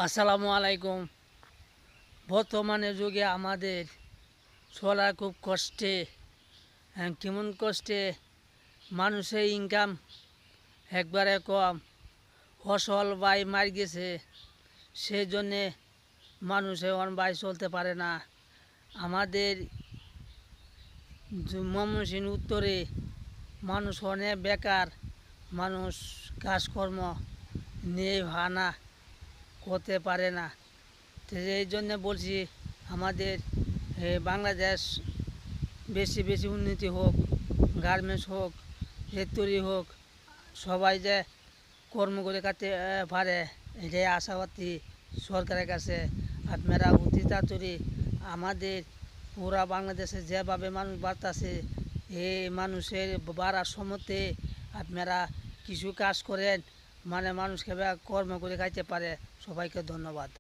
আসসালামু আলাইকুম। বর্তমানে যুগে আমাদের চলা খুব কষ্টে। কেমন কষ্টে, মানুষের ইনকাম একবারে কম, ফসল বাই মার গেছে, সেই জন্যে মানুষে অন বাই চলতে পারে না। আমাদের ময়মনসিংহ উত্তরে মানুষ অনেক বেকার, মানুষ কাজকর্ম নিয়ে ভানা করতে পারে না। তো এই জন্যে বলছি আমাদের বাংলাদেশ বেশি বেশি উন্নতি হোক, গার্মেন্টস হোক, ফ্যাক্টরি হোক, সবাই যে কর্ম করে খাতে পারে, এটাই আশাবাদী সরকারের কাছে। আপনারা অতি তাড়াতাড়ি আমাদের পুরা বাংলাদেশে যেভাবে মানুষ বাড়তেছে, এই মানুষের বাড়ার সময়তে আপনারা কিছু কাজ করেন, মানে মানুষকে কর্ম করে খাইতে পারে। সবাইকে ধন্যবাদ।